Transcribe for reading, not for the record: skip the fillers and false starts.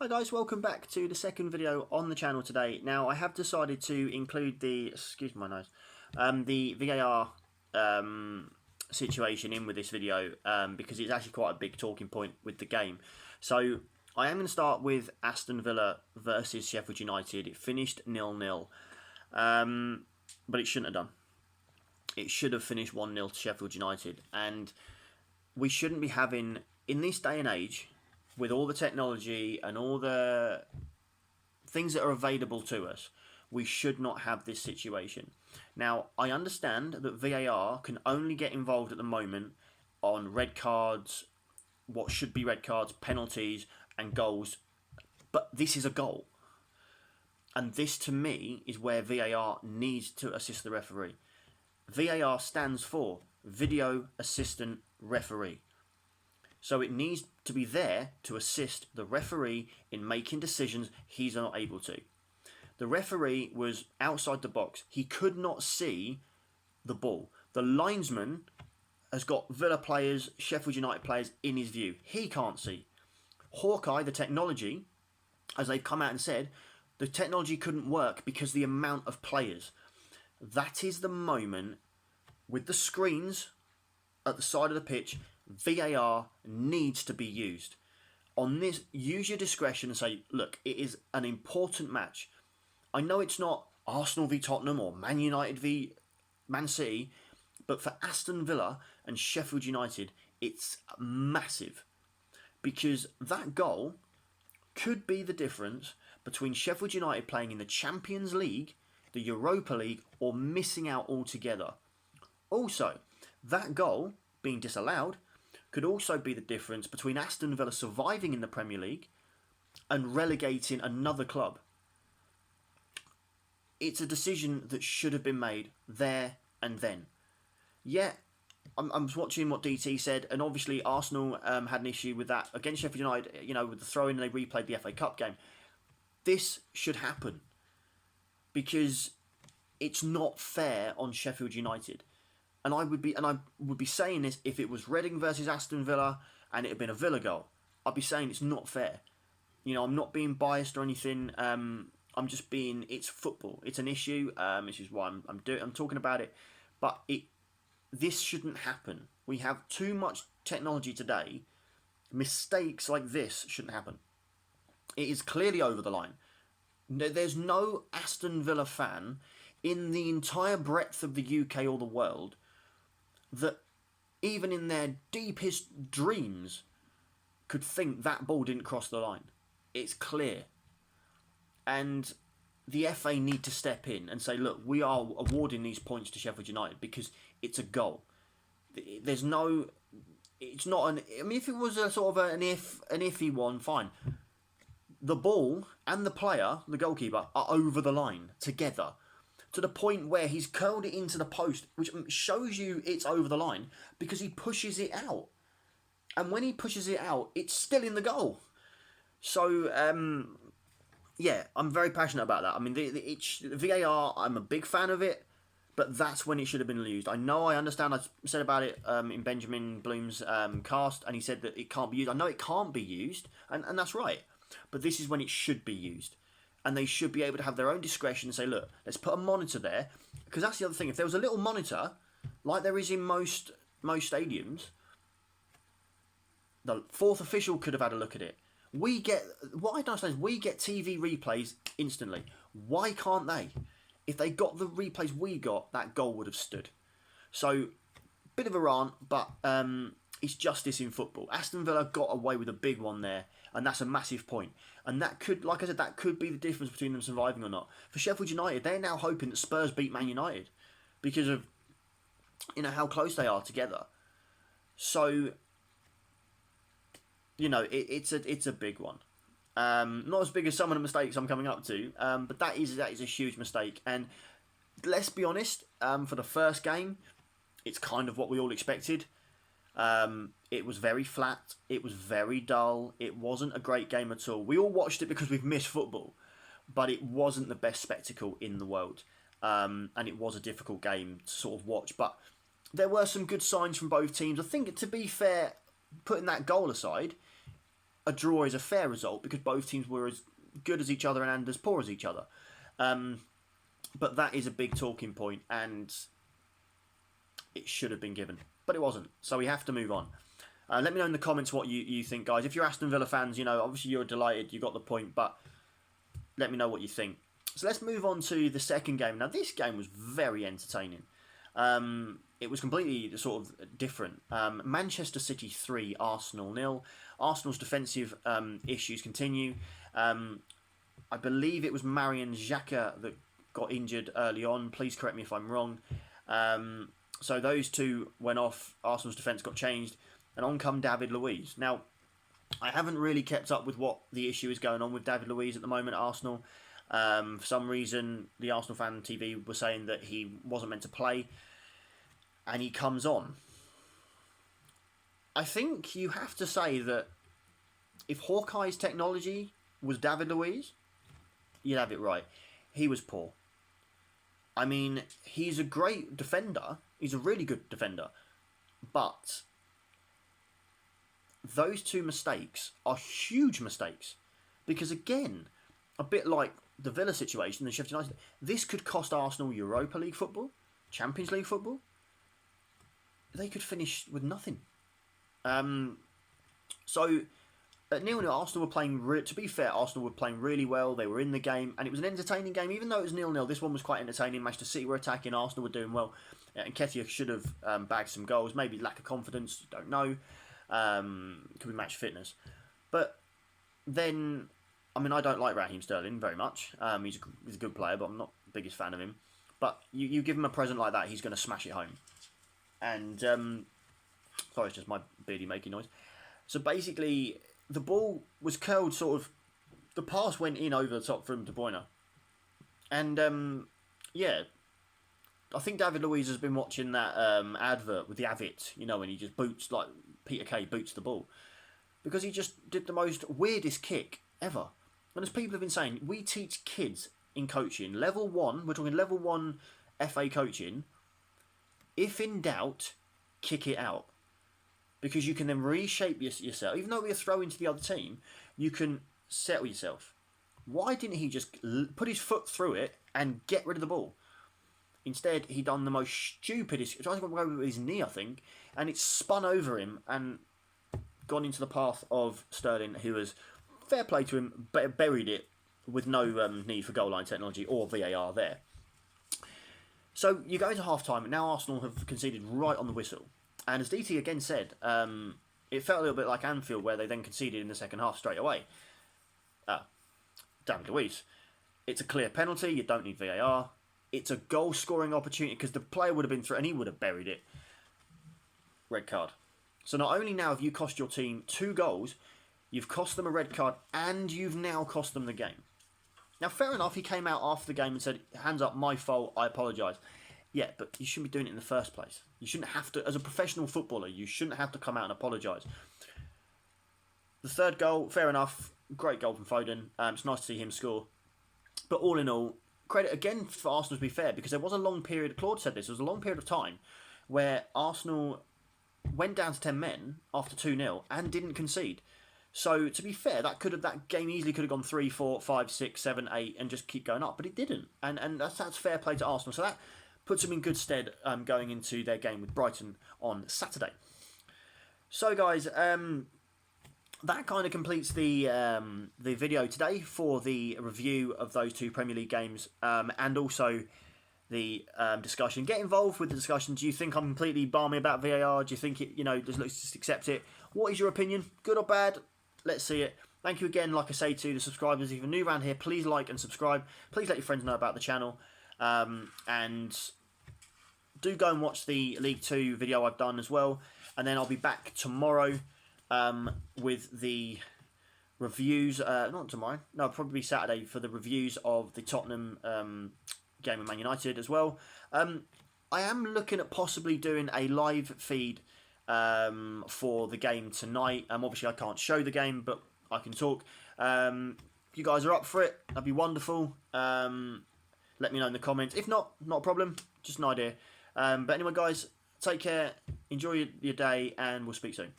Hi guys, welcome back to the second video on the channel today. Now I have decided to include excuse my nose, the VAR situation in with this video because it's actually quite a big talking point with the game. So I am going to start with Aston Villa versus Sheffield United. It finished 0-0, but it shouldn't have done. It should have finished 1-0 to Sheffield United, and we shouldn't be having, in this day and age, with all the technology and all the things that are available to us, we should not have this situation. Now, I understand that VAR can only get involved at the moment on red cards, what should be red cards, penalties, and goals, but this is a goal. And this, to me, is where VAR needs to assist the referee. VAR stands for Video Assistant Referee. So it needs to be there to assist the referee in making decisions he's not able to. The referee was outside the box. He could not see the ball. The linesman has got Villa players, Sheffield United players in his view. He can't see. Hawkeye, the technology, as they've come out and said, the technology couldn't work because the amount of players. That is the moment with the screens at the side of the pitch. VAR needs to be used. On this, use your discretion and say, look, it is an important match. I know it's not Arsenal v Tottenham or Man United v Man City, but for Aston Villa and Sheffield United, it's massive. Because that goal could be the difference between Sheffield United playing in the Champions League, the Europa League, or missing out altogether. Also, that goal being disallowed could also be the difference between Aston Villa surviving in the Premier League and relegating another club. It's a decision that should have been made there and then. Yeah, I'm watching what DT said, and obviously Arsenal had an issue with that against Sheffield United, with the throw-in, and they replayed the FA Cup game. This should happen because it's not fair on Sheffield United. And I would be saying this if it was Reading versus Aston Villa and it had been a Villa goal. I'd be saying it's not fair. I'm not being biased or anything. I'm just being. It's football. It's an issue. Which is why I'm talking about it. But this shouldn't happen. We have too much technology today. Mistakes like this shouldn't happen. It is clearly over the line. There's no Aston Villa fan in the entire breadth of the UK or the world that even in their deepest dreams could think that ball didn't cross the line. It's clear. And the FA need to step in and say, look, we are awarding these points to Sheffield United because it's a goal. There's no... It's not an... I mean, if it was a sort of an iffy one, fine. The ball and the player, the goalkeeper, are over the line together, to the point where he's curled it into the post, which shows you it's over the line because he pushes it out. And when he pushes it out, it's still in the goal. So, yeah, I'm very passionate about that. I mean, the VAR, I'm a big fan of it, but that's when it should have been used. I understand, I said about it in Benjamin Bloom's cast, and he said that it can't be used. I know it can't be used, and that's right. But this is when it should be used. And they should be able to have their own discretion and say, look, let's put a monitor there. Because that's the other thing. If there was a little monitor, like there is in most stadiums, the fourth official could have had a look at it. What I don't understand is we get TV replays instantly. Why can't they? If they got the replays we got, that goal would have stood. So, bit of a rant, but it's justice in football. Aston Villa got away with a big one there, and that's a massive point. And that could, like I said, that could be the difference between them surviving or not. For Sheffield United, they're now hoping that Spurs beat Man United because of how close they are together. So, it's a big one. Not as big as some of the mistakes I'm coming up to, but that is a huge mistake. And let's be honest, for the first game, it's kind of what we all expected. It was very flat. It was very dull. It wasn't a great game at all. We all watched it because we've missed football, but it wasn't the best spectacle in the world. And it was a difficult game to sort of watch. But there were some good signs from both teams. I think, to be fair, putting that goal aside, a draw is a fair result because both teams were as good as each other and as poor as each other. But that is a big talking point, and it should have been given, but it wasn't. So we have to move on. Let me know in the comments what you think, guys. If you're Aston Villa fans, obviously you're delighted you got the point, but let me know what you think. So let's move on to the second game. Now, this game was very entertaining. It was completely sort of different. Manchester City 3, Arsenal 0. Arsenal's defensive issues continue. I believe it was Marian Xhaka that got injured early on. Please correct me if I'm wrong. So those two went off. Arsenal's defence got changed. And on come David Luiz. Now, I haven't really kept up with what the issue is going on with David Luiz at the moment at Arsenal. For some reason, the Arsenal fan TV was saying that he wasn't meant to play. And he comes on. I think you have to say that if Hawkeye's technology was David Luiz, you'd have it right. He was poor. I mean, he's a great defender. He's a really good defender. But those two mistakes are huge mistakes. Because again, a bit like the Villa situation, the Sheffield United, this could cost Arsenal Europa League football, Champions League football. They could finish with nothing. So at 0-0, Arsenal were playing. To be fair, Arsenal were playing really well. They were in the game, and it was an entertaining game. Even though it was 0-0, this one was quite entertaining. Manchester City were attacking. Arsenal were doing well, and Nketiah should have bagged some goals. Maybe lack of confidence. Don't know. Could be match fitness, but then I mean I don't like Raheem Sterling very much. He's a good player, but I'm not the biggest fan of him. But you give him a present like that, he's going to smash it home. And sorry, it's just my beardy making noise. So basically, the ball was curled sort of. The pass went in over the top from De Bruyne, and yeah, I think David Luiz has been watching that advert with the Avit, when he just boots like Peter Kay boots the ball, because he just did the most weirdest kick ever. And as people have been saying, we teach kids in coaching level 1. We're talking level 1 FA coaching. If in doubt, kick it out. Because you can then reshape yourself. Even though you're throwing to the other team, you can settle yourself. Why didn't he just put his foot through it and get rid of the ball? Instead, he done the most stupidest... He tried to go with his knee, I think, and it spun over him and gone into the path of Sterling, who was, fair play to him, buried it with no need for goal line technology or VAR there. So you go into half-time, and now Arsenal have conceded right on the whistle. And as DT again said, it felt a little bit like Anfield, where they then conceded in the second half straight away. David Luiz. It's a clear penalty, you don't need VAR. It's a goal-scoring opportunity, because the player would have been through, and he would have buried it. Red card. So not only now have you cost your team 2 goals, you've cost them a red card, and you've now cost them the game. Now, fair enough, he came out after the game and said, hands up, my fault, I apologise. Yeah, but you shouldn't be doing it in the first place. You shouldn't have to, as a professional footballer, you shouldn't have to come out and apologise. The third goal, fair enough, great goal from Foden. It's nice to see him score. But all in all, credit again for Arsenal to be fair, because there was a long period, Claude said this, there was a long period of time where Arsenal went down to 10 men after 2-0 and didn't concede. So, to be fair, that game easily could have gone 3, 4, 5, 6, 7, 8 and just keep going up, but it didn't. And that's fair play to Arsenal. So that puts them in good stead going into their game with Brighton on Saturday. So, guys, that kind of completes the video today for the review of those 2 Premier League games and also the discussion. Get involved with the discussion. Do you think I'm completely balmy about VAR? Do you think it, just accept it? What is your opinion? Good or bad? Let's see it. Thank you again, like I say, to the subscribers. If you're new around here, please like and subscribe. Please let your friends know about the channel. And do go and watch the League 2 video I've done as well. And then I'll be back tomorrow with the reviews. Not tomorrow. No, probably Saturday for the reviews of the Tottenham game with Man United as well. I am looking at possibly doing a live feed for the game tonight. Obviously, I can't show the game, but I can talk. If you guys are up for it, that'd be wonderful. Let me know in the comments. If not, not a problem. Just an idea. But anyway, guys, take care. Enjoy your day, and we'll speak soon.